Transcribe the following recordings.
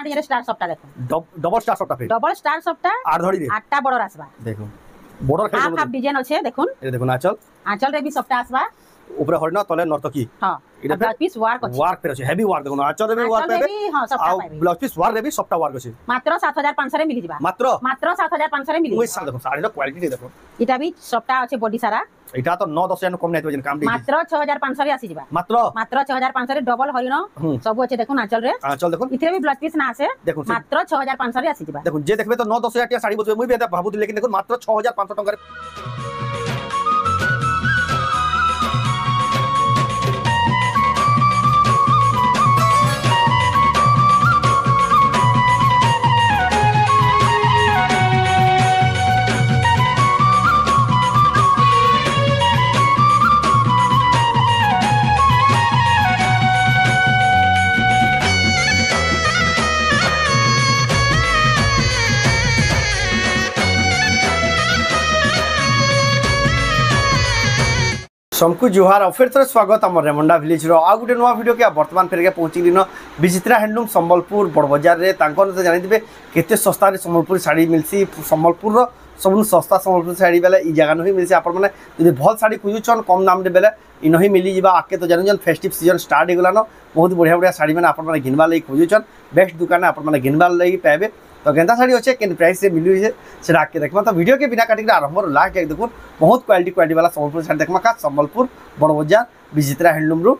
ये स्टार सफ्टा देखो double star सफ्टा पे डबल स्टार सफ्टा आठ धड़ी रे आठटा बॉर्डर आसबा देखो बॉर्डर खाली हाफ हाफ डिजाइन अच्छे देखुन ए देखो आंचल आंचल रे भी सफ्टा आसबा ऊपर हरिना तले नर्तकी हां इडा ब्लाउज पीस वर्क अच्छे वर्क पे हेवी वर्क देखो आंचल रे भी वर्क पे हां सफ्टा आ पाइबे ब्लाउज पीस वर्क रे भी सफ्टा वर्क अछि मात्र 7500 रे मिली जिबा मात्र 7500 रे मिली ओइ सा देखो साड़ी रो क्वालिटी देखो इटा भी सफ्टा अच्छे बॉडी सारा एटा तो 9-10 हजार कम नै तो काम दे मात्र 6500 रे आसी जिबा मात्र 6500 रे डबल हरिनो सब अच्छे देखुन आंचल रे आंचल देखो इथे भी ब्लाउज पीस ना आसे देखो मात्र 6500 रे आसी जिबा देखो जे देखबे तो 9-10 हजार साड़ी बोलबे मुई भी भाबुत लेकिन देखो मात्र 6500 टका रे सबको जुहार और फिर थोड़ा स्वागत आम रेमुंडा विलेज रो आ गुटे नुआ वीडियो के वर्तमान फेर के पहुंची दिन विचित्रा हैंडलूम संबलपुर बड़ बाजार रे तांकर तो जानिथिबे केते सस्ता रे संबलपुर साड़ी मिलसी संबलपुर रो सब सस्ता संबलपुर साड़ी बेले ई जगह नहीं मिलसी आपण माने यदि भल साड़ी खोजुछन कम दाम रे बेले इ नहीं मिली जिबा आके तो जानि जन फेस्टिव सीजन स्टार्ट हे गलानो बहुत बढ़िया बढ़िया साड़ी माने आपण माने घिनबा लई खोजुछन बेस्ट दुकान आपण माने घिनबा लई पाबे तो गेंदा साड़ी अच्छे के प्राइस से मिलू से आके देखमा तो वीडियो के बिना काटिक आरंभ लास्ट एक देखो बहुत क्वालिटी वाला संबलपुर साड़ी देखमा का संबलपुर बड़ बाजार विचित्रा हैंडलूम रू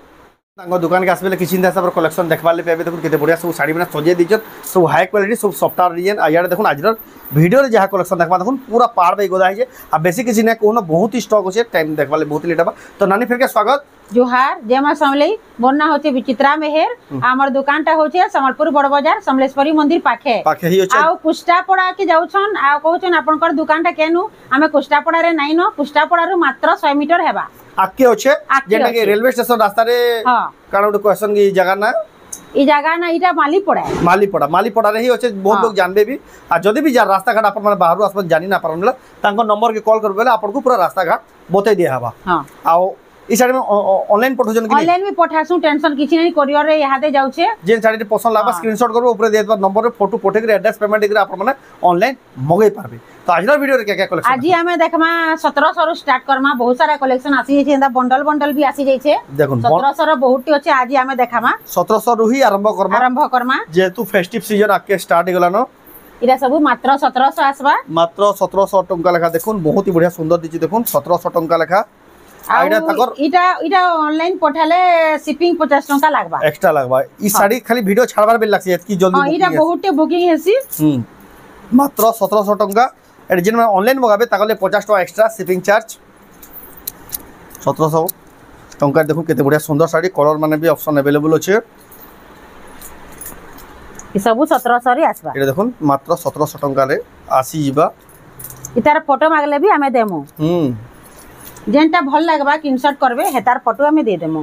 दुकान के आसबे किसी हिसाब से कलेक्शन देखा पाबे देखो केते बढ़िया सब साड़ी मैंने सजे दीजन सब हाई क्वालिटी सब सफ्टवेयर डिजाइन आइए देखो आज वीडियो जहाँ कलेक्शन देखा देखो पूरा पार बाई गोदा है आ बेसी किसी ना कहूँ बहुत ही स्टॉक अच्छे टाइम देखा बहुत लेट हवा तो नानी फिर के स्वागत जोहार जय मां समलेई बोलना होचे विचित्रा मेहर हमर दुकानटा होचे समलपुर बड़ बाजार समलेश्वरी मंदिर पाखे ही होचे आ कुष्टापड़ा के जाउछन आ कहउछन आपनकर दुकानटा केनु हमें कुष्टापड़ा रे नाही न कुष्टापड़ा रो मात्र 100 मीटर हेबा आके होचे जेना के रेलवे स्टेशन रास्ता रे हां कानो क्वेश्चन की जगह ना ई जगह ना इटा मालीपड़ा रे ही होचे बहुत लोग जानबे भी आ जदी भी जा रास्ता घाट अपन बाहर आसपन जानि ना परनला तांको नंबर के कॉल करबेले आपन को पूरा रास्ता घाट बतै दिया हवा हां आ ई साड़ी में ऑनलाइन पठोजन कि ऑनलाइन भी पठासु टेंशन किछि नहीं कोरियर रे यहाते जाउछे जे साड़ी पसंद लाबा स्क्रीनशॉट करबो ऊपर दे देबा नंबर रे फोटो पठे के एड्रेस पेमेंट के आपन माने ऑनलाइन मगै पारबे तो आज वीडियो रे क्या कलेक्शन आज हमें देखमा 1700 रो स्टार्ट करमा बहुत सारा कलेक्शन आसी छै बंडल भी आसी जाइछे देखो 1700 रो बहुत अछि आज हमें देखामा 1700 रो ही आरंभ करमा जेतु फेस्टिव सीजन आके स्टार्ट हे गलानो इरा सब मात्र 1700 आसबा मात्र 1700 टंका लेखा देखुन बहुत ही बढ़िया सुंदर दिछि देखुन 1700 टंका लेखा इटा ऑनलाइन पठाले शिपिंग 50 टंका लागबा एक्स्ट्रा लागबा ई साड़ी खाली वीडियो छाड़बार बेल लागसी एतकी जल्दी हां इटा बहुत बुकिंग हेसी मात्र 1700 टंका एड जिन ऑनलाइन मगाबे ताकले 50 टका एक्स्ट्रा शिपिंग चार्ज 1700 टंका देखो केते बढ़िया सुंदर साड़ी कलर माने भी ऑप्शन अवेलेबल अछि ई सब 1700 रे आसबा एटा देखुन मात्र 1700 टंका रे आसी जिबा इतार फोटो मागले भी हमें देमु जेनटा भल लागबा स्क्रीनशॉट करबे हेतार फोटो हमें दे देमु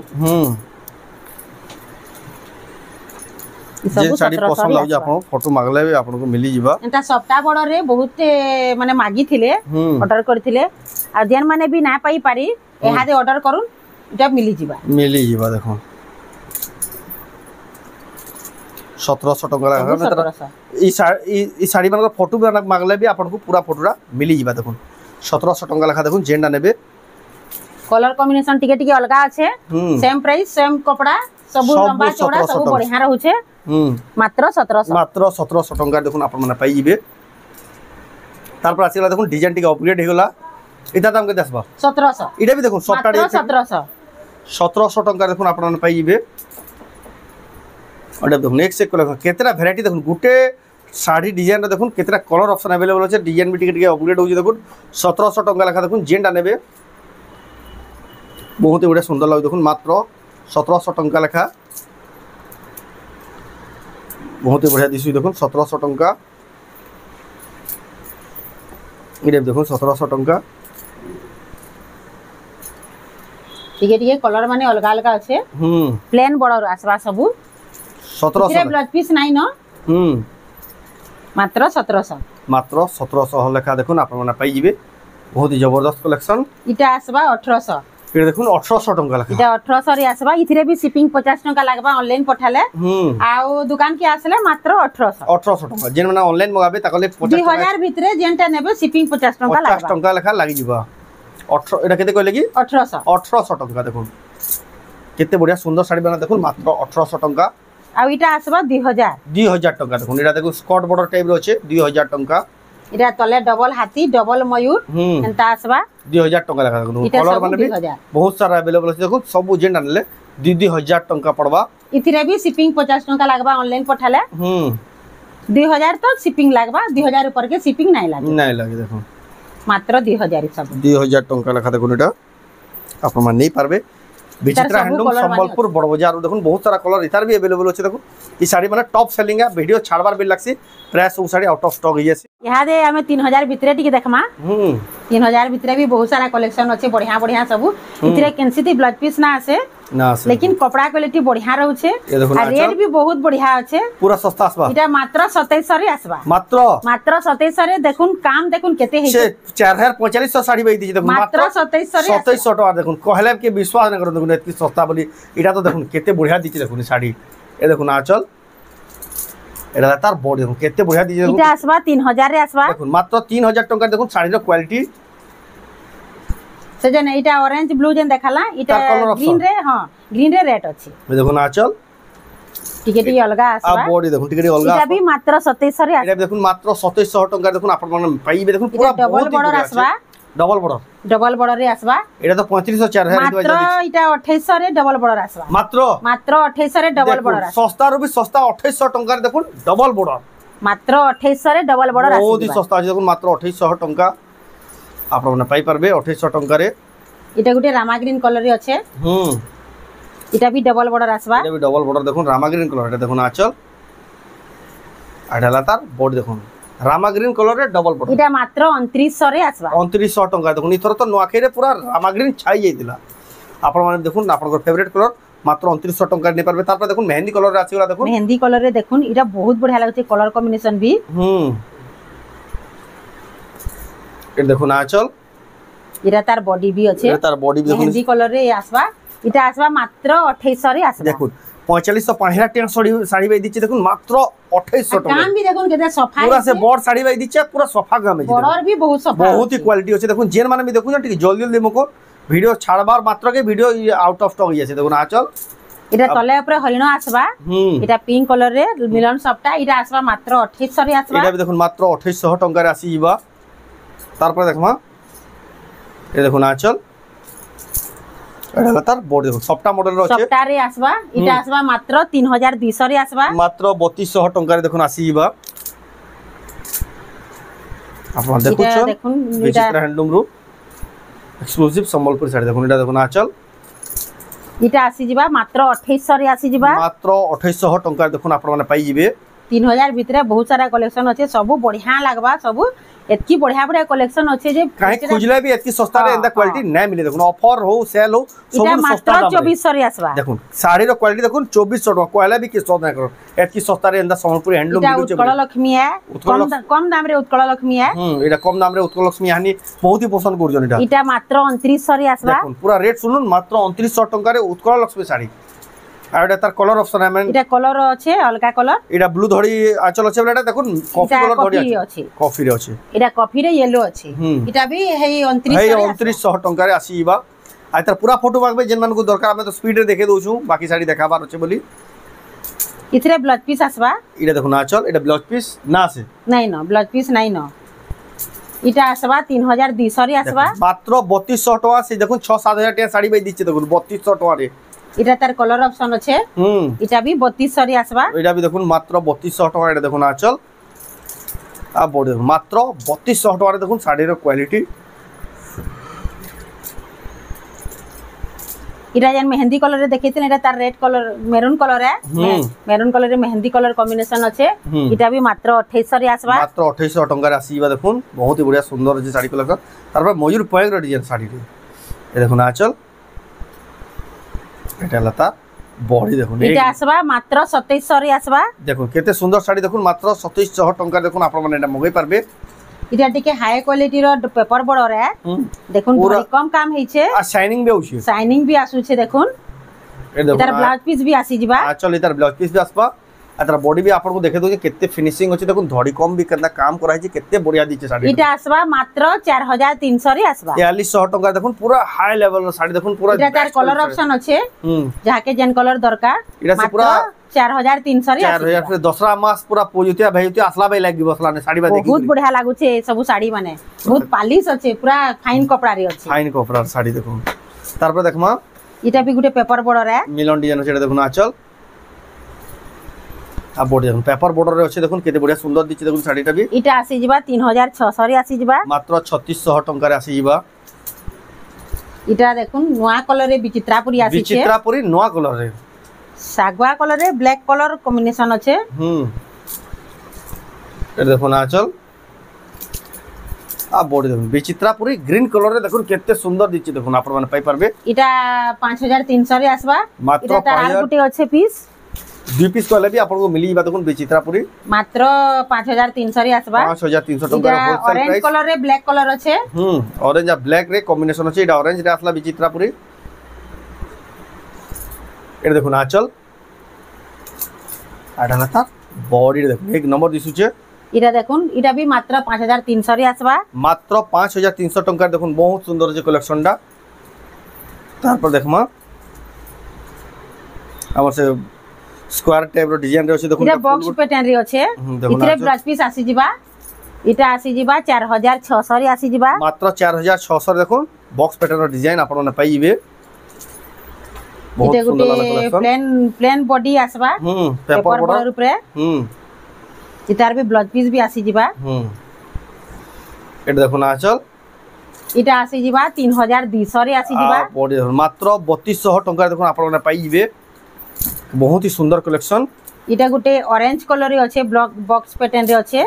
ई सब साड़ी पसंद लाग आपन फोटो मागले भी आपन को मिली जिबा एटा सप्ताह बड़ रे बहुत माने मागी थिले ऑर्डर करथिले आ जेन माने भी ना पाई पारी एहादे ऑर्डर करूं इटा मिली जिबा देखो 1700 टका लागबा ई साड़ी मन फोटो मागले भी आपन को पूरा फोटोरा मिली जिबा देखो 1700 टका लेखा देखो जेंडा नेबे कलर कॉम्बिनेशन टिके टिके अलगा আছে सेम प्राइस सेम कपड़ा सब लंबा चौड़ा सब बढ़िया रहउछे मात्र 1700 टंका देखुन आपन माने पाई जिबे तार पर आसीला देखुन डिजाइन टिके अपग्रेड हे गला इता दाम के दसबा 1700 इटा भी देखुन सफ्टा रे 1700 टंका देखुन आपन माने पाई जिबे और देखुन नेक्स्ट एक कलर केतरा वैरायटी देखुन गुटे साड़ी डिजाइन रे देखुन केतरा कलर ऑप्शन अवेलेबल अछि डिजाइन भी टिके टिके अपग्रेड होउछि देखुन 1700 टंका लेखा देखुन जेंडा नेबे बहुत ही बढ़िया सुंदर लगे देखुन मात्र 1700 टंका लेखा बहुत ही बढ़िया दिसु देखुन 1700 टंका इरे देखुन 1700 टंका टिके कलर माने अलग अलग अछि प्लेन बॉर्डर आसबा सब 1700 इरे ब्लाउज पीस नाही न मात्र 1700 लेखा देखुन आपन माने पाई जिबे बहुत ही जबरदस्त कलेक्शन इटा आसबा 1800 এটা দেখুন 1800 টাকা লেখা এটা 1800 রে আসবা ইথিরে বি শিপিং 50 টাকা লাগবা অনলাইন পঠালে আও দোকান কি আসলে মাত্র 1800 টাকা যেন মানে অনলাইন মগাবে তাকলে 2000 ভিতরে যেনটা নেবে শিপিং 50 টাকা লাগবা 50 টাকা লেখা লাগি ଯିବ 18 এটা কেতে কইলে কি 1800 টাকা দেখুন কেতে বড়িয়া সুন্দর শাড়ি বানা দেখুন মাত্র 1800 টাকা আর এটা আসবা 2000 টাকা দেখুন এটা দেখুন স্কট বর্ডার টাইপ র আছে 2000 টাকা এটা তলে ডবল হাতি ডবল ময়ূর এন্তা আসবা 2000 টাকা লেখা দেখুন কলর মানে भी बहुत सारा अवेलेबल আছে দেখুন সব যেন আনলে 2000 টাকা পড়বা ইথিরে বি শিপিং 50 টাকা লাগবা অনলাइन পঠালে 2000 তো শিপিং লাগবা 2000 উপর কে শিপিং নাই লাগে দেখুন মাত্র 2000 সব 2000 টাকা লেখা দেখুন এটা আপনারা নেই পারবে বিচিত্রা হ্যান্ডলুম সম্বলপুর বড় বাজার দেখুন বহুত সারা কলর ইতার भी अवेलेबल আছে দেখুন এই শাড়ি মানে টপ সেলিং है ভিডিও ছাড়বার বেল লাগছি প্রায় সব শাড়ি আউট অফ স্টক হই যাচ্ছে ইহাদে আমি 3000 ভিতরে টিকে দেখমা 3000 ভিতরে भी बहुत सारा कलेक्शन আছে बढ़िया बढ़िया सब इतरे कैंसिटी ब्लाउज पीस ना আছে लेकिन कपड़ा क्वालिटी बढ़िया रहउछे और रेट भी बहुत बढ़िया আছে पूरा सस्ता आसबा এটা মাত্র 2700 রে আসবা मात्र 2700 রে দেখুন কাম দেখুন কেতে হেছে 4500 শাড়ি বাই দিছি দেখুন মাত্র 2700 রে 2700 টাকা দেখুন কহলে के विश्वास न करो देखुन एतकी सस्ता बोली এটা তো দেখুন কেতে बढ़िया দিছি দেখুন শাড়ি এ দেখুন আঁচল এটা তার বডি দেখুন কেতে बढ़िया দিছি দেখুন এটা আসবা 3000 রে আসবা দেখুন মাত্র 3000 টাকা দেখুন শাড়ির কোয়ালিটি সেজন এটা অরেঞ্জ ব্লু যেন দেখালা এটা গ্রিন রে হ্যাঁ গ্রিন রে রেট আছে দেখুন আঁচল টিকে টিকে অলগা আসবা আর বডি দেখুন টিকে টিকে অলগা এটা भी মাত্র 2700 রে এটা দেখুন মাত্র 2700 টাকা দেখুন আপনারা মানে পাইবে দেখুন পুরো ডবল বর্ডার আসবা ডবল বর্ডার রে আসবা এটা তো 3500 4000 মাত্র এটা 2800 রে ডবল বর্ডার আসবা মাত্র 2800 রে ডবল বর্ডার আসবা সস্তা রবি সস্তা 2800 টাকা দেখুন ডবল বর্ডার মাত্র 2800 রে ডবল বর্ডার আসবা বহুত সস্তা আছে দেখুন মাত্র 2800 টাকা আপনারা মানে পাই পারবে 2800 টাকা রে এটা গুটে রামা গ্রিন কালার রে আছে এটা भी ডবল বর্ডার আসবা এটা भी ডবল বর্ডার দেখুন রামা গ্রিন কালার এটা দেখুন আঁচল আর ঢালা তার বডি দেখুন রামা গ্রিন কালার রে ডবল বর্ডার এটা মাত্র 2900 রে আসবা 2900 টাকা দেখুন ইথর তো নোয়াখাই রে পুরা রামা গ্রিন ছাই যাইতিলা আপনারা মানে দেখুন আপনাদের ফেভারিট কালার মাত্র 2900 টাকা নে পারবে তারপর দেখুন মেহেন্দি কালার রে আছে ওরা দেখুন মেহেন্দি কালার রে দেখুন এটা বহুত বঢ়িয়া লাগছে কালার কম্বিনেশন भी এটা দেখুন আঁচল এটা তার বডি भी আছে এটা তার বডি দেখুন মেহেন্দি কালার রে আসবা এটা আসবা মাত্র 2800 রে আসবা দেখুন 4550 টাকা শাড়ি বাই দিচ্ছে দেখুন মাত্র 2800 টাকা কাম भी দেখুন কেতে সফা পুরা সে বড় শাড়ি বাই দিচ্ছে পুরা সফা গামে বড়র भी बहुत সফা बहुत ही क्वालिटी আছে দেখুন জেন মানে भी দেখুন ঠিক জলদি জলদি মকো ভিডিও ছাড়বার মাত্রকে ভিডিও আউট অফ স্টক হই যাচ্ছে দেখুন আঁচল এটা তলে উপরে হরিণ আসবা এটা পিঙ্ক কালার রে মিলন সবটা এটা আসবা মাত্র 2800 রে আসবা এটা দেখুন মাত্র 2800 টাকা রে আসি যাবা তারপরে দেখমা এই দেখুন আঁচল এটা তার বডি দেখুন সবটা মডেল আছে সবটা রে আসবা এটা আসবা মাত্র 3200 রে আসবা মাত্র 3200 টাকা রে দেখুন আসি যাবা আপনারা দেখুন বিচিত্রা হ্যান্ডলুম রু এক্সক্লুসিভ সম্বলপুর শাড়ি দেখুন এটা দেখুন আঁচল এটা আসি যাবা মাত্র 2800 রে আসি যাবা মাত্র 2800 টাকা দেখুন আপনারা মানে পাই যাবে 3000 ভিতরে বহুত সারা কালেকশন আছে সব বঢ়িয়া লাগবা সব এতকি বঢ়িয়া বঢ়িয়া কালেকশন আছে যে কাই খুঁজলে भी এতকি সস্তা রে এন্ডা কোয়ালিটি নাই মিলে দেখুন অফার হো সেল হো সব সস্তা দাম 2400 রে আসবা দেখুন শাড়ির কোয়ালিটি দেখুন 2400 টাকা কয়লা भी কি সস্তা না করো এতকি সস্তা রে এন্ডা সম্বলপুর হ্যান্ডলুম এটা উৎকল লক্ষ্মী है কম দাম রে উৎকল লক্ষ্মী है এটা কম দাম রে উৎকল লক্ষ্মী হানি বহুত হি পছন্দ করজন এটা এটা মাত্র 2900 রে আসবা দেখুন পুরা রেট শুনুন মাত্র 2900 টাকা রে উৎকল লক্ষ্মী শাড়ি আর এটা তার কালার অপশন আছে এটা কালার আছে অলকা কালার এটা ব্লু ধরি আঁচল আছে বলে এটা দেখুন কফি কালার ধরি আছে কফি রে আছে এটা কফি রে ইয়েলো আছে এটা भी হেই 2900 টাকা রে আসিবা আর তার পুরা ফটো মাগবে যেন মানকু দরকার আমি তো স্পিড রে দেখে দউছু বাকি শাড়ি দেখাবার আছে বলি ইথরে ব্লাউজ পিস আসবা এটা দেখুন আঁচল এটা ব্লাউজ পিস না আছে নাই না ব্লাউজ পিস নাই না এটা আসবা 3200 রে আসবা মাত্র 3200 টাকা সে দেখুন 6-7000 টাকা শাড়ি বাই দিচ্ছে দেখুন 3200 টাকা রে এটা তার কালার অপশন আছে এটা भी 3200 রে আসবা এটা भी দেখুন মাত্র 3200 টাকা এটা দেখুন আঁচল আর বডি মাত্র 3200 টাকা রে দেখুন শাড়ির কোয়ালিটি এটা যেন মেহেন্দি কালার রে দেখাইছেন এটা তার red colour maroon colour maroon colour রে মেহেন্দি কালার কম্বিনেশন আছে এটা भी মাত্র 2800 রে আসবা মাত্র 2800 টাকা রে আসিবা দেখুন বহুত হি বড়িয়া সুন্দর আছে শাড়ি কালার তারপর ময়ূর পয়েন্ট ডিজাইন শাড়ি রে এই দেখুন আঁচল এটা লতা বডি দেখুন এটা আসবা মাত্র 2700 রে আসবা দেখুন কেতে সুন্দর শাড়ি দেখুন মাত্র 2700 টাকা দেখুন আপনারা মানে এটা মগাই পারবে इटा टिके हाई क्वालिटी रो पेपर बड़ रे देखुन पूरा- भारी कम काम हेछे आ शाइनिंग भी होउछे शाइनिंग भी आसु छे देखुन ए देखो इतार ब्लाउज पीस भी आसी जिबा चल इतार ब्लाउज पीस भी आसबा अतर बॉडी भी आपन को देखे दो केते फिनिशिंग अछि देखुन धड़ी कम भी केतना काम करा छै केते बढ़िया दिचे साड़ी इटा आसबा मात्र 4300 रे आसबा 4300 टका देखुन पूरा हाई लेवल रो साड़ी देखुन पूरा इटा तार कलर ऑप्शन अछि जाके जेन कलर दरकार इटा से मात्र पूरा 4300 रे 4000 फिर दसरा मास पूरा पोजुतिया भैयुतिया असला भाई लागी बसला ने साड़ी बा देखि बहुत बढ़िया लागु छे सब साड़ी माने बहुत पालिश अछि पूरा फाइन कपड़ा रे अछि फाइन कपड़ा साड़ी देखुन तार पर देखमा इटा भी गुटे पेपर बड़ रे मिलन डिजाइन छै देखुन आचल आ बॉडी देखुन पेपर बॉर्डर रे अछि देखुन केते बढ़िया सुंदर दिछि देखुन साड़ीटा भी इटा आसी जिबा 3600 रे आसी जिबा मात्र 3600 टका रे आसी जिबा इटा देखुन नवा कलर रे विचित्रापुरी आसी छे विचित्रापुरी नवा कलर रे सागवा कलर रे ब्लैक कलर कॉम्बिनेशन अछि ए देखुन आचल आ बॉडी देखुन विचित्रापुरी ग्रीन कलर रे देखुन केते सुंदर दिछि देखुन आपण माने पाई परबे इटा 5300 रे आसबा मात्र इटा तार 5000 गुटे अछि पीस दुई पीस कहले भी आपण को मिली जिबा देखुन विचित्रापुरी मात्र 5300 रे आसबा 5300 इटा टका होलसेल ऑरेंज प्राइस कलर रे ब्लैक कलर अछि ऑरेंज आ ब्लैक रे कॉम्बिनेशन अछि इटा ऑरेंज रे आसला विचित्रापुरी ए देखुन आचल आडा लता बॉडी रे देखुन एक नंबर दिसुचे इटा देखुन इटा भी मात्र 5300 रे आसबा मात्र 5300 टका देखुन बहुत सुंदर जे कलेक्शन डा तार पर देखमा हमर से स्क्वायर टाइप रो डिजाइन रे अछि देखुन इटा बॉक्स पैटर्न रे अछि देखुन इतरे आचल। ब्लाउज पीस आसी जिबा इटा आसी जिबा 4600 रे आसी जिबा मात्र 4600 देखुन बॉक्स पैटर्न रो डिजाइन आपण ने पाइबे बहुत इटे सुंदर वाला गुटे कलेक्शन प्लेन बॉडी आसबा पेपर बॉर्डर बॉर्डर ऊपर इतार भी ब्लाउज पीस भी आसी जिबा एट देखुन आचल इटा आसी जिबा 3200 रे आसी जिबा बॉडी देखुन मात्र 3200 टका देखुन आपण ने पाइबे बहुत ही सुंदर कलेक्शन इटा गुटे ऑरेंज कलर रे अछि ब्लॉक बॉक्स पैटर्न रे अछि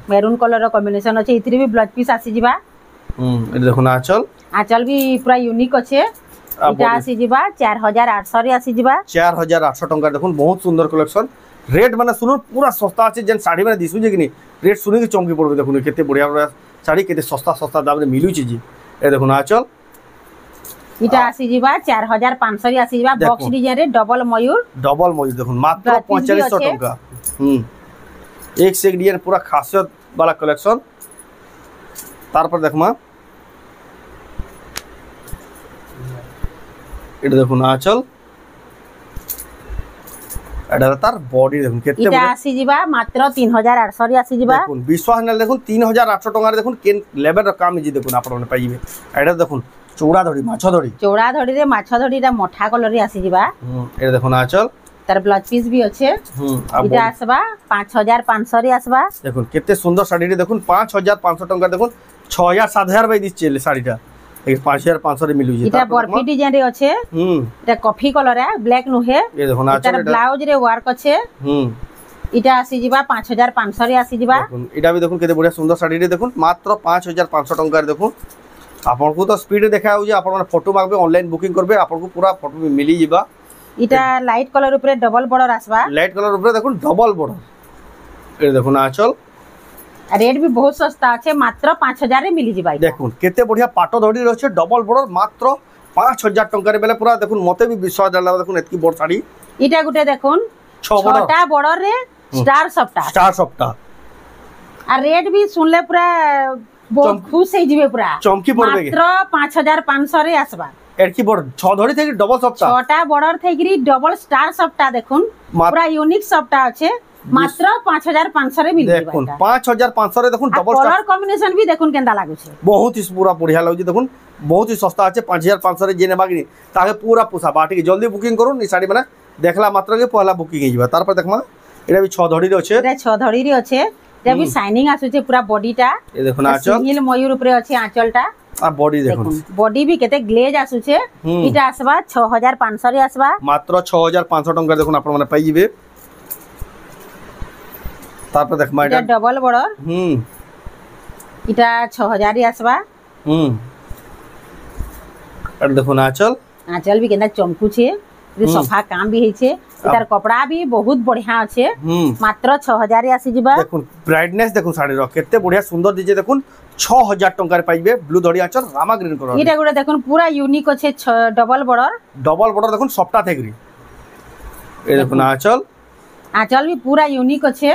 मैरून कलर रो कॉम्बिनेशन अछि इतरे भी ब्लाउज पीस आसी जिबा एट देखुन आचल आंचल भी पूरा यूनिक अछि इटा आसी जिबा 4800 रे आसी जिबा 4800 टका देखुन बहुत सुंदर कलेक्शन रेट माने सुनो पूरा सस्ता अछि जेन साड़ी माने दिसु जे कि नहीं रेट सुनि के चमकी पड़बे देखुन केते बढ़िया बढ़िया साड़ी केते सस्ता सस्ता दाम रे मिलु छी जी ए देखुन आचल इटा आसी जिबा 4500 रे आसी जिबा बॉक्स डिजाइन रे डबल मयूर देखुन मात्र 4500 टका एक से एक डिजाइन पूरा खासियत वाला कलेक्शन तार पर देखमा एट देखुन आचल एडा तार बॉडी देखुन केते इटा आसी जिबा मात्र 3800 रे आसी जिबा देखुन विश्वास न देखुन 3800 टका रे देखुन केन लेवल रो काम जी देखुन आपण ने पाइबे एडा देखुन चौड़ा धड़ी माछा धड़ी रे माछा धड़ीटा मठा कलर रे आसी जिबा ए देखुन आचल तार ब्लाउज पीस भी अछि इटा आसबा 5500 रे आसबा देखुन केते सुंदर साड़ी रे देखुन 5500 टका देखुन 6000 7000 बाई दिस चले साड़ीटा 5500 रे मिलु जी इटा बर्फी डिजाइन रे अछि इटा कॉफी कलर है ब्लैक नुहे ए देखुन आचल तार ब्लाउज रे वर्क अछि इटा आसी जिबा 5500 रे आसी जिबा देखुन इटा भी देखुन केते बढ़िया सुंदर साड़ी रे देखुन मात्र 5500 टका रे देखुन आपन को तो स्पीड देखा हो जे आपन फोटो मागबे ऑनलाइन बुकिंग करबे आपन को पूरा फोटो में मिली जिबा इटा लाइट कलर ऊपर डबल बॉर्डर आसबा लाइट कलर ऊपर देखुन डबल बॉर्डर ए देखुन आचल रेट भी बहुत सस्ता अछि मात्र 5000 रे मिली जिबा देखुन केते बढ़िया पाटो धड़ी रहछे डबल बॉर्डर मात्र 5000 टका रे बेले पूरा देखुन मते भी विश्वास डाला देखुन एतकी बड़ साड़ी इटा गुटे देखुन छोटा बॉर्डर रे स्टार सप्ता आ रेट भी सुनले पूरा बहुत खुश हे जिवे पूरा चमकी पड़बे मात्र 5500 रे आसबा एतकी बड़ छ धड़ी थे डबल सप्ता छोटा बॉर्डर थेगिरी डबल स्टार सप्ता देखुन पूरा यूनिक सप्ता अछि मात्र 5500 रे मिल देखुन 5500 रे देखुन डबल कलर कॉम्बिनेशन भी देखुन केंदा लागु छे बहुत ही पूरा बढ़िया लागु देखुन बहुत ही सस्ता अछि 5500 रे जेने बागी ताके पूरा पुसा बाटी जल्दी बुकिंग करू नि साड़ी माने देखला मात्र के पहला बुकिंग हे जिबा तार पर देखमा एटा भी 6 धड़ी रे अछि एटा 6 धड़ी रे अछि एटा भी शाइनिंग आसु छे पूरा बॉडीटा ए देखुन आचल सिंगल मयूर ऊपर अछि आंचलटा आ बॉडी देखुन बॉडी भी केते ग्लेज आसु छे इटा आसबा 6500 रे आसबा मात्र 6500 टका देखुन आपण माने पाई जिबे तार पर देखमा इटा डबल बॉर्डर इटा 6000 रे आसबा और देखुन आचल भी केना चमकू छे सफा काम भी हे छे इतार कपड़ा भी बहुत बढ़िया अच्छे मात्र 6000 रे आसी जिबा देखुन ब्राइटनेस देखुन साड़ी रो केते बढ़िया सुंदर दिजे देखुन 6000 टंका रे पाइबे ब्लू धड़ी आंचल रामा ग्रीन कलर इटा गुडा देखुन पूरा यूनिक अच्छे डबल बॉर्डर देखुन सपटा थेगरी ए देखुन आंचल भी पूरा यूनिक अच्छे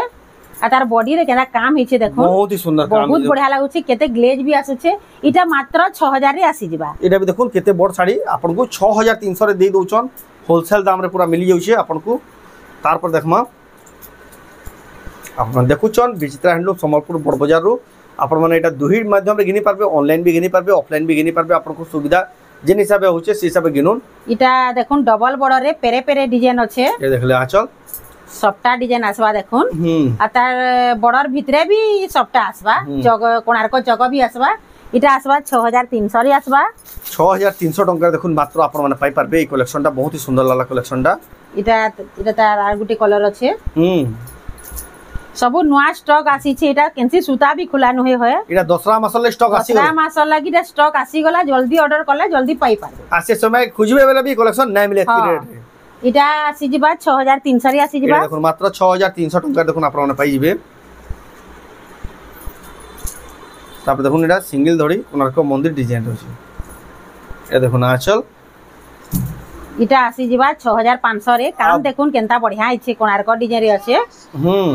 आ तार बॉडी रे केना काम हिचे देखो बहुत ही सुंदर काम बहुत बढ़िया लागु छै केते ग्लेज भी आसुछे इटा मात्र 6000 रे आसी जिबा इटा भी देखुन केते बड़ साड़ी आपन को 6300 रे दे दोचन होलसेल दाम रे पूरा मिली जाउछे आपन को तार पर देखमा आपन देखुचन विचित्रा हैंडलूम संबलपुर बड़ बाजार रो आपन माने एटा दुही माध्यम रे गिनी पारबे ऑनलाइन भी गिनी पारबे ऑफलाइन भी गिनी पारबे आपन को सुविधा जेन हिसाबे होचे से हिसाबे गिनुन इटा देखुन डबल बॉर्डर रे पेरे पेरे डिजाइन अच्छे ए देखले आंचल सप्ता डिजाइन आसबा देखुन आ तार बॉर्डर भितरे भी सप्ता आसबा जग कोणार्क जग भी आसबा इटा आसबा 6300 रे आसबा 6300 टंका देखुन मात्र आपन माने पाई पारबे ए कलेक्शनटा बहुत ही सुंदर लाला कलेक्शनटा इटा तार आर गुटी कलर अच्छे सब नुआ स्टॉक आसी छे इटा केनसी सूता भी खुला नहे होय इटा दसरा मासले स्टॉक आसी दसरा मास लागी इटा स्टॉक आसी गला जल्दी ऑर्डर करले जल्दी पाई पारबे आसे समय खुजबे बेला भी कलेक्शन नै मिले एती रेट रे इटा आसी जिबा 6300 रे आसी जिबा देखुन मात्र 6300 टंका देखुन आपन माने पाई जिबे तापर देखुन इटा सिंगल धड़ी कोणार्क मंदिर डिजाइन होची ए देखुन आंचल इटा आसी जिबा 6500 रे काम देखुन केनता बढ़िया इछे कोणार्क डिजाइन रे আছে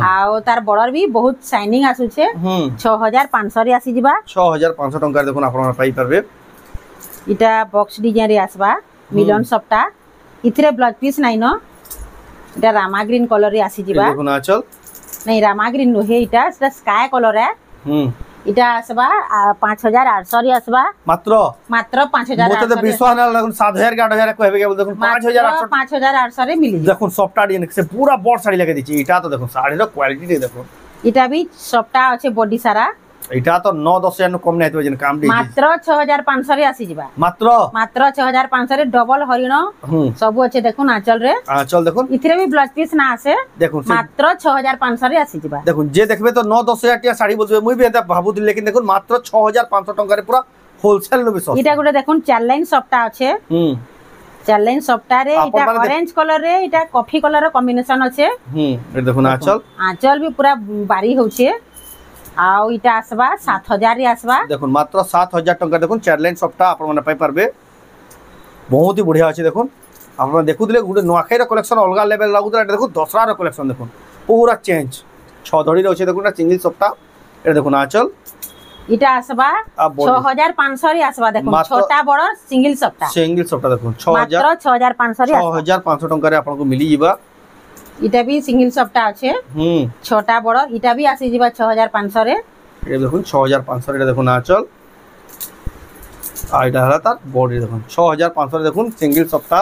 आउ तार बॉर्डर भी बहुत शाइनिंग आसु छे 6500 रे आसी जिबा 6500 टंका देखुन आपन माने पाई परबे इटा बॉक्स डिजाइन रे आसबा मिलन सप्ता इथरे ब्लाउज पीस नै न इटा रामा ग्रीन कलर रे आसी जिबा देखुन आंचल नै रामा ग्रीन नो हे इटा स्काई कलर है इटा आसबा 5800 रे आसबा मात्र 5000 मोते तो विश्वास ना लागुन 7000 के 8000 कहबे के देखुन 5800 रे मिली देखुन सफ्टा डिजाइन से पूरा बड़ साड़ी लगे दिछि इटा तो देखुन साड़ी रो क्वालिटी देखो इटा भी सफ्टा अच्छे बॉडी सारा इटा तो 9-10 कम नै हेतबे जन काम दी मात्र 6500 रे आसी जिबा मात्र 6500 रे डबल हरिण सब अच्छे देखुन आंचल देखुन इथरे भी ब्लाउज पीस ना आसे देखुन मात्र 6500 रे आसी जिबा देखुन जे देखबे तो 9-10 हजार टिया साड़ी बोलबे मुई भी एता भाबुत लेकिन देखुन मात्र 6500 टंका रे पूरा होलसेल नो बिसो इटा गुटे देखुन चार लाइन सफ्टा अच्छे चार लाइन सफ्टा रे इटा ऑरेंज कलर रे इटा कॉफी कलर रो कॉम्बिनेशन अच्छे ए देखुन आंचल भी पूरा बारी होछे आउ इटा आसबा 7000 रे आसबा देखुन मात्र 7000 टंका देखुन चार लाइन सफ्टा आपन माने पाई परबे बहुत ही बढ़िया अछि देखुन आपन देखुतले गुटे नोआखाई रो कलेक्शन अलगा लेवल लागुतला एटा देखुन दसरा रो कलेक्शन देखुन पूरा चेंज छ धड़ी रो अछि देखुन सिंगल सफ्टा ए देखुन आंचल इटा आसबा 6500 रे आसबा देखुन छोटा बड़ सिंगल सफ्टा देखुन 6000 मात्र 6500 रे 6500 टंका रे आपन को मिली जिबा इटा भी सिंगल सफ्टा अच्छे छोटा बड़ इटा भी आसी जिबा 6500 रे ए देखुन 6500 रे देखुन आंचल आ इटा हला तार बॉडी देखुन 6500 रे देखुन सिंगल सफ्टा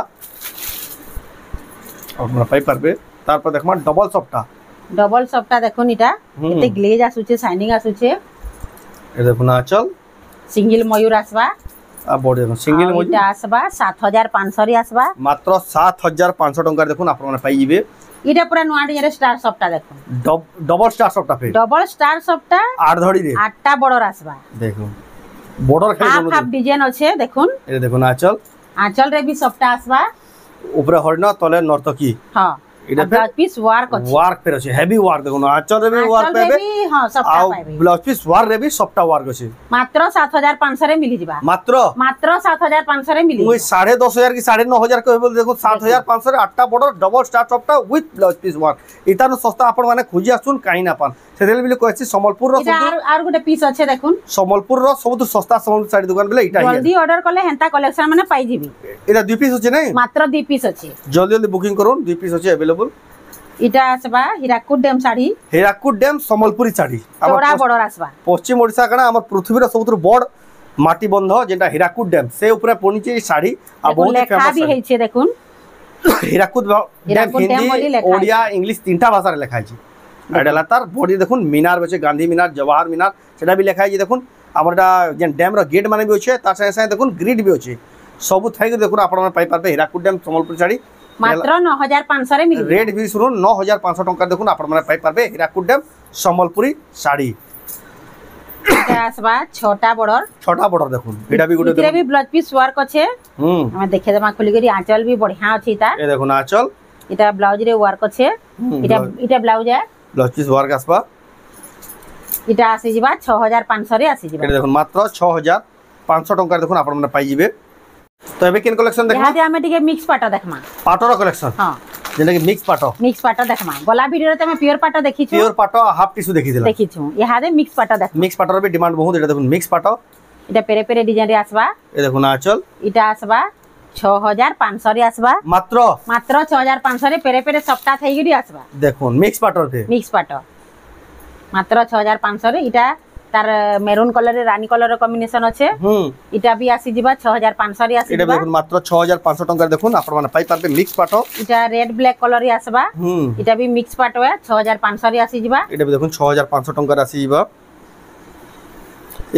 अपना पाई परबे तार पर देखमा डबल सफ्टा देखुन इटा एते ग्लेज आसुचे शाइनिंग आसुचे ए देखुन आंचल सिंगल मयूर आसबा आ बॉडी देखुन सिंगल मयूर इटा आसबा 7500 रे आसबा मात्र 7500 टंका देखुन आपन माने पाई जिबे इटा पूरा नुआ डिजाइन स्टार सफ्टा देखो डबल स्टार सफ्टा पे डबल स्टार सफ्टा आठ धड़ी रे आठटा बॉर्डर आसबा देखो बॉर्डर खाली हाफ डिजाइन अच्छे देखुन ए देखुन आंचल रे भी सफ्टा आसबा ऊपर हरिण तले नर्तकी हां इटा ब्लाउज पीस वर्क पे अछि हेवी वर्क देखुन आंचल रे भी वर्क पेबे हां सफ्टा पाइबे ब्लाउज पीस वर्क रे भी सफ्टा वर्क अछि मात्र 7500 रे मिली जिबा मात्र 7500 रे मिली मुई 10500 की 9500 कहबे देखो 7500 रे आठटा बॉर्डर डबल स्टार सफ्टा विथ ब्लाउज पीस वर्क इतानो सस्ता आपण माने खोजी आसुन काई ना पान सेदेल बिले कहछि संबलपुर रो आर गुटे पीस अच्छे देखुन संबलपुर रो सबतो सस्ता संबलपुर साड़ी दुकान बिले इटा जल्दी ऑर्डर करले हेंता कलेक्शन माने पाई जिबी एटा दुई पीस अछि नै मात्र 2 पीस अछि जल्दी जल्दी बुकिंग करूं 2 पीस अछि अवेलेबल इटा आसबा हीराकुद डैम संबलपुरी साड़ी चौड़ा बॉर्डर आसबा पश्चिम ओडिसा कना हमर पृथ्वी रो सबतो बड़ माटी बंध जेटा हीराकुद डैम से ऊपर पनिचे साड़ी आ बहुत लेखा भी है छे देखुन हीराकुद डैम हिंदी ओडिया इंग्लिश तीनटा भाषा रे लिखा छै एडला तार बॉडी देखुन मीनार बचे गांधी मीनार जवाहर मीनार सेटा भी लिखा छै देखुन हमरटा जे डैम रो गेट माने भी छै तार संगे देखुन ग्रिड भी छै सब थाई के देखुन आपण पाई पाबे हीराकुद डैम संबलपुरी साड़ी मात्र 9500 रे मिली रेट भी सुनो 9500 टंका देखुन आपण माने पाई पाबे हीराकुद डैम संबलपुरी साड़ी आसबा छोटा बॉर्डर देखुन एटा भी गुटे इतरे भी ब्लाउज पीस वर्क अच्छे हम देखे देमा खुली करी आंचल भी बढ़िया अछि ता ए देखुन आंचल এটা ব্লাউজ রে ওয়ার্ক আছে এটা ব্লাউজ है ব্লাউজ পিস ওয়ার্ক আসবা এটা আসি ଯିବା 6500 রে আসি ଯିବା এটা দেখুন মাত্র 6500 টাকা দেখুন আপনারা মানে পাই যাবে তো এবে কেন কালেকশন দেখবা ইহাদে আমি টিকে মিক্স পাটা দেখমা পাটর কালেকশন হ্যাঁ যেটা কি মিক্স পাটা দেখমা গলা ভিডিওরে তুমি পিওর পাটা দেখিছো পিওর পাটা হাফ টিস্যু দেখিছিলা দেখিছো ইহাদে মিক্স পাটা দেখ মিক্স পাটার বি ডিমান্ড বহুত এটা দেখুন মিক্স পাটা এটা পেরে পেরে ডিজাইন রে আসবা এই দেখুন আঁচল এটা আসবা 6500 রে আসবা মাত্র 6500 রে পেরে পেরে সপ্তাহ থাই গরি আসবা দেখুন মিক্স পাটর তে মিক্স পাটা মাত্র 6500 রে এটা তার মেরুন কালার রে রানী কালার র কম্বিনেশন আছে এটা বি আসি ଯିବା 6500 রে আসি এটা দেখুন মাত্র 6500 টাকা দেখুন আপনারা মানে পাই পারবে মিক্স পাটা এটা রেড ব্ল্যাক কালার রে আসবা এটা বি মিক্স পাটা 6500 রে আসি ଯିବା এটা দেখুন 6500 টাকা আসি ଯିବା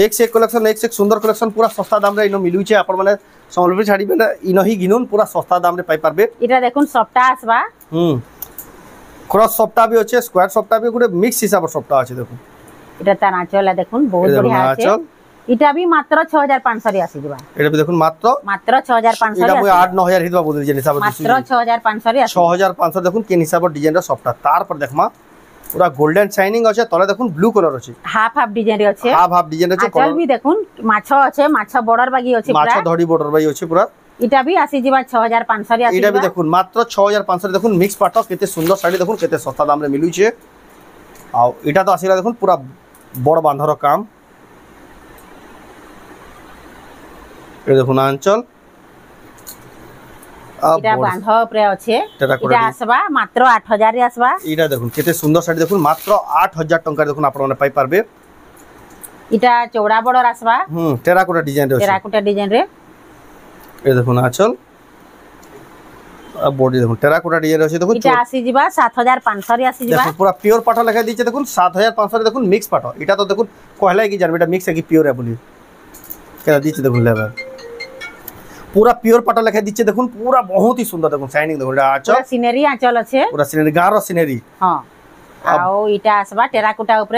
एक से एक कलेक्शन एक से एक सुंदर कलेक्शन पूरा सस्ता दाम रे इनो मिलुचे आपण माने सम्बलपुर छाड़ी बेले इनो ही गिनुन पूरा सस्ता दाम रे पाई पारबे এটা দেখুন সফটা আসবা क्रॉस सफ्टा भी আছে স্কয়ার সफ्टा भी গুড়ে মিক্স হিসাব সफ्टा আছে দেখুন এটা তার আঁচল দেখুন বহুত বঢ়িয়া আছে এটা বি মাত্র 6500 রে আসি ଯିବା এটা দেখুন মাত্র 6500 এটা মই 8 9000 হিসাব বদল যে হিসাব মাত্র 6500 রে আসি 6500 দেখুন কেন হিসাব ডিজাইন র সफ्टा তার পর দেখমা पूरा गोल्डन शाइनिंग আছে তলে দেখুন ব্লু কালার আছে হাফ হাফ ডিজাইন রে আছে হাফ হাফ ডিজাইন আছে আঁচল বি দেখুন মাছ আছে মাছ বর্ডার বাগি আছে মাছ ধড়ি বর্ডার বাগি আছে পুরা এটা বি আসি ଯିବା 6500 রে আসি এটা বি দেখুন মাত্র 6500 দেখুন মিক্স পাটো কেতে সুন্দর শাড়ি দেখুন কেতে সস্তা দাম রে মিলুছে আর এটা তো আসিলা দেখুন পুরা বড় বাঁধর কাম এই দেখুন আঁচল এটা বাঁধ উপরে আছে এটা আসবা মাত্র 8000 রে আসবা এটা দেখুন কেতে সুন্দর শাড়ি দেখুন মাত্র 8000 টাকা দেখুন আপনারা পাই পারবে এটা চৌড়া বর্ডার আসবা টেরাকোটা ডিজাইন রে টেরাকোটা ডিজাইন রে এই দেখুন আঁচল বডি দেখুন টেরাকোটা ডিজাইন আছে দেখুন এটা আসি ଯିବା 7500 রে আসি ଯିବା দেখুন পুরা পিওর পাটা লেখা দিয়েছে দেখুন 7500 দেখুন মিক্স পাটা এটা তো দেখুন কহলাই কি জানবে এটা মিক্স है कि পিওর है বলি কেলা দিয়েছে দেখুন লেভেল पूरा प्योर पाटा लेखा दीचे देखुन पूरा बहुत ही सुंदर देखुन शाइनिंग देखुन आंचल पूरा सीनरी आंचल আছে पूरा सीनरी गारो सीनरी हां आउ इटा आसबा टेराकोटा ऊपर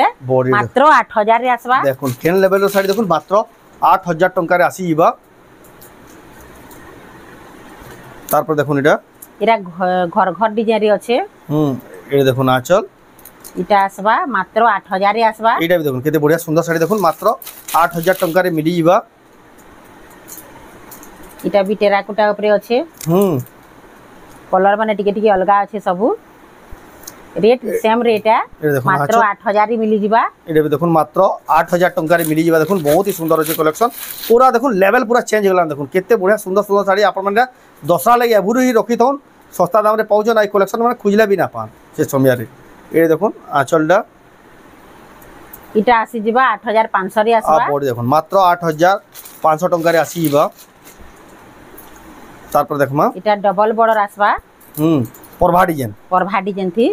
मात्र 8000 रे आसबा देखुन केन लेवल रो साड़ी देखुन मात्र 8000 टंका रे आसी इबा तारपर देखुन इटा घर घर डिजाइन रे আছে ए देखुन आंचल इटा आसबा मात्र 8000 रे आसबा इटा भी देखुन केते बढ़िया सुंदर साड़ी देखुन मात्र 8000 टंका रे मिली इबा এটা বি টেরাকোটা উপরে আছে কলর মানে টিকে টিকে অলগা আছে সবু রেট সেম রেট মাত্র 8000 রে মিলি ଯିବା এটা भी দেখুন মাত্র 8000 টাকা রে মিলিଯିବା দেখুন बहुत ही सुंदर আছে कलेक्शन पूरा देखुन लेवल पूरा चेंज होगला देखुन केते बढ़िया सुंदर सुंदर साड़ी आपन माने दसरा लागि एबुरु ही रखी थौन सस्ता दाम रे पाउजन आई कलेक्शन माने खुजला भी ना पान से समय रे ए देखुन आंचलडा इटा आसी ଯିବା 8500 रे आसबा बॉडी देखुन मात्र 8500 टका रे आसी ଯିବା तारपर देखमा इटा डबल बॉर्डर आसबा परभा डिजाइन थी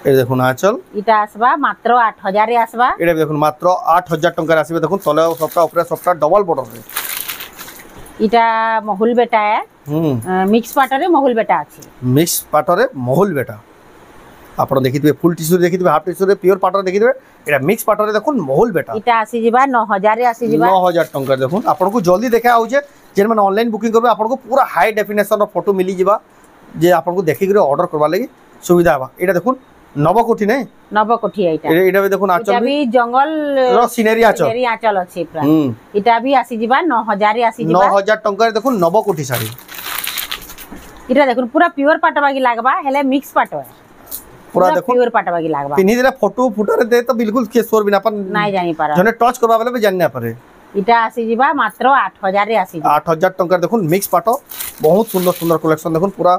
ए देखुन आंचल इटा आसबा मात्र 8000 रे आसबा एटा देखुन मात्र 8000 टका रे आसीबे देखुन तले सबटा ऊपर सबटा डबल बॉर्डर रे इटा महुल बेटा है मिक्स पाटरे महुल बेटा अछि मिक्स पाटरे महुल बेटा आपण देखितबे फुल टिश्यू देखितबे हाफ टिश्यू रे प्योर पाटर देखितबे एटा मिक्स पाटर रे देखुन महुल बेटा इटा आसी ଯିବା 9000 रे आसी ଯିବା 9000 टंका देखुन आपण को जल्दी देखा आउजे जेन माने ऑनलाइन बुकिंग करबे आपण को पूरा हाई डेफिनेशन रो फोटो मिली ଯିବା जे आपण को देखि के ऑर्डर करबा लागि सुविधा बा एटा देखुन नवकोठी नै नवकोठी एटा भी देखुन आंचल भी जंगल रो सीनरी आंचल अछि पूरा इटा भी आसी ଯିବା 9000 रे आसी ଯିବା 9000 टंका रे देखुन नवकोठी साड़ी इटा देखुन पूरा प्योर पाट बागी लागबा हेले मिक्स पाट पूरा देखो प्योर पाट बागी लागबा पिनी दिला फोटो फुटरे दे तो बिल्कुल के सोर बिना अपन नाही जानि पारा जने टच करबा वाला भी जानना पारे इटा आसी ଯିବା मात्र 8000 रे आसी 8000 टंका देखुन मिक्स पाटो बहुत सुंदर सुंदर कलेक्शन देखुन पूरा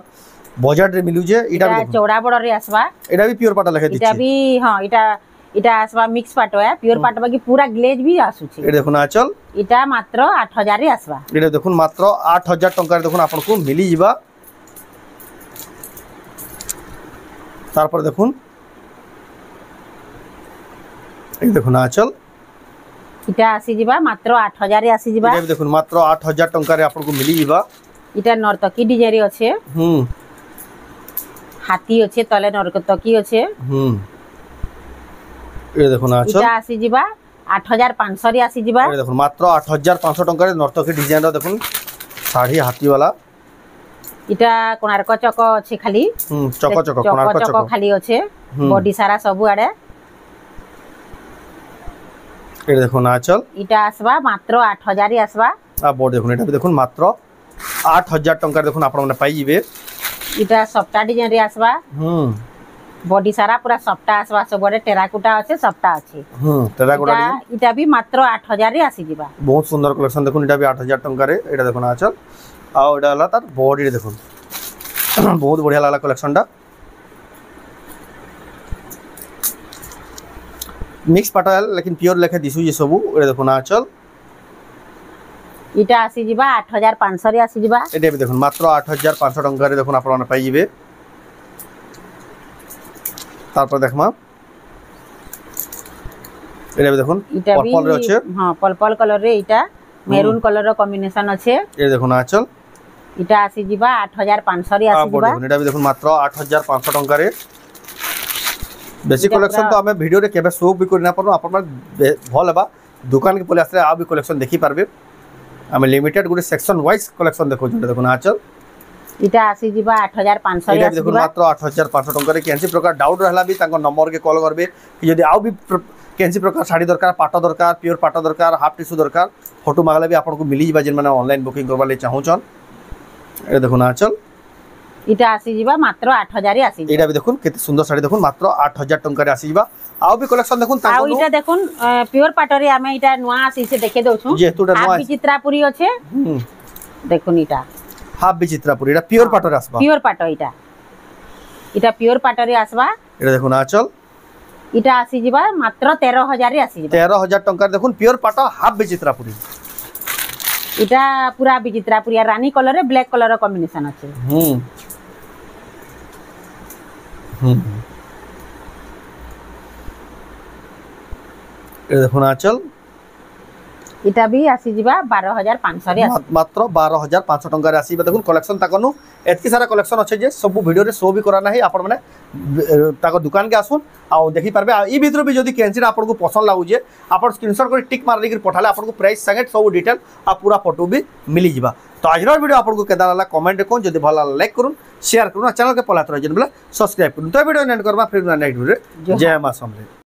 बजट रे मिलु जे इटा भी चौड़ा बड़ रे आसबा एटा भी प्योर पाटा लखे दिछि इटा भी हां इटा आसबा मिक्स पाटो है प्योर पाट बागी पूरा ग्लेज भी आसु छी ए देखुन आंचल इटा मात्र 8000 रे आसबा एटा देखुन मात्र 8000 टंका रे देखुन आपन को मिली ଯିବା तारपर देखुन ए देखुन आंचल इटा आसी ଯିବା मात्र 8000 रे आसी ଯିବା ए देखुन मात्र 8000 टंका रे आपन को मिली ଯିବା इटा नर्तकी डिजाइन रे अछि हाथी अछि तले नर्तकी अछि ए देखुन आंचल इटा आसी ଯିବା 8500 रे आसी ଯିବା ए देखुन मात्र 8500 टंका रे नर्तकी डिजाइन रो देखुन साड़ी हाथी वाला इटा कोणार्क चक अछि खाली चक चक कोणार्क चक खाली अछि बॉडी सारा सब आडे ए देखो आंचल इटा आसबा मात्र 8000 आसबा आ बॉडी देखो एटा भी देखो मात्र 8000 टंका देखो आपण माने पाई जिवे इटा सप्ता डिजाइन रे आसबा बॉडी सारा पूरा सप्ता आसबा सबरे टेराकोटा अछि सप्ता अछि टेराकोटा इटा भी मात्र 8000 रे आसी जिबा बहुत सुंदर कलेक्शन देखो इटा भी 8000 टंका रे एटा देखो आंचल आ एटा हला तार बॉडी रे देखो बहुत बढ़िया लागला कलेक्शन टा मिक्स पटाल लेकिन प्योर लेखे दिसु ये सब एटा देखो आंचल इटा आसी जिबा 8500 रे आसी जिबा एटा भी देखो मात्र 8500 टंका रे देखो आपण माने पाई जिवे तारपर देखमा एटा भी देखो पर्पल रे अछि हां पर्पल कलर रे इटा मेरून कलर रो कॉम्बिनेशन अछि ए देखो आंचल इटा आसी जिबा 8500 रे आसी जिबा एटा भी देखो मात्र 8500 टंका रे बेसी कलेक्शन तो हमें वीडियो रे केबे शो भी करना पड़ो अपन भल हेबा दुकान के पले आसले आ भी कलेक्शन देखि पारबे हमें लिमिटेड गुडे सेक्शन वाइज कलेक्शन देखो जोटा देखो आंचल इटा आसी जिबा 8500 रे आसी देखो मात्र 8500 टंका रे केनसी प्रकार डाउट रहला भी तांको नंबर के कॉल करबे कि यदि आउ भी केनसी प्रकार साड़ी दरकार पाटो दरकार प्योर पाटो दरकार हाफ टिश्यू दरकार फोटो मागले भी आपन को मिली जिबा जिन माने ऑनलाइन बुकिंग करबा ले चाहू छन ए देखो आंचल इटा आसी जिबा मात्र 8000 रे आसी एटा भी देखुन केते सुंदर साड़ी देखुन मात्र 8000 टंका रे आसी जिबा आउ भी कलेक्शन देखुन तांको आउ इटा देखुन प्योर पाटरे हमें इटा नुआ आसी से देखे दउछु जेतुटा नुआ विचित्रापुरी अछि देखुन इटा हाफ विचित्रापुरी एटा प्योर पाटरे आसबा प्योर पाटो इटा प्योर पाटरे आसबा एटा देखुन आंचल इटा आसी जिबा मात्र 13000 रे आसी जिबा 13000 टंका देखुन प्योर पाटो हाफ विचित्रापुरी इटा पूरा विचित्रापुरी रानी कलर रे ब्लैक कलर रो कॉम्बिनेशन अछि ए देखो आंचल इटा भी आसी जिबा 12500 रे मात्र 12500 टंका रे आसी देखुन कलेक्शन ताकनु एतकी सारा कलेक्शन अछि जे सब वीडियो रे शो भी करा नाही आपण माने ताको दुकान के आसुन आ देखि पारबे आ ई भीतर भी जदी कैंसिल आपण को पसंद लागु जे आपण स्क्रीनशॉट कर टिक मार लेकर पठाले आपण को प्राइस संगे सब डिटेल आ पूरा फोटो भी मिली जिबा तो आज वीडियो आपण को केदार वाला कमेंट कोन जदी भला लाइक करूं शेयर करूं चैनल के पलात रह जन बोला सब्सक्राइब करूं तो वीडियो एंड करबा फिर नेक्स्ट वीडियो जय मां समले।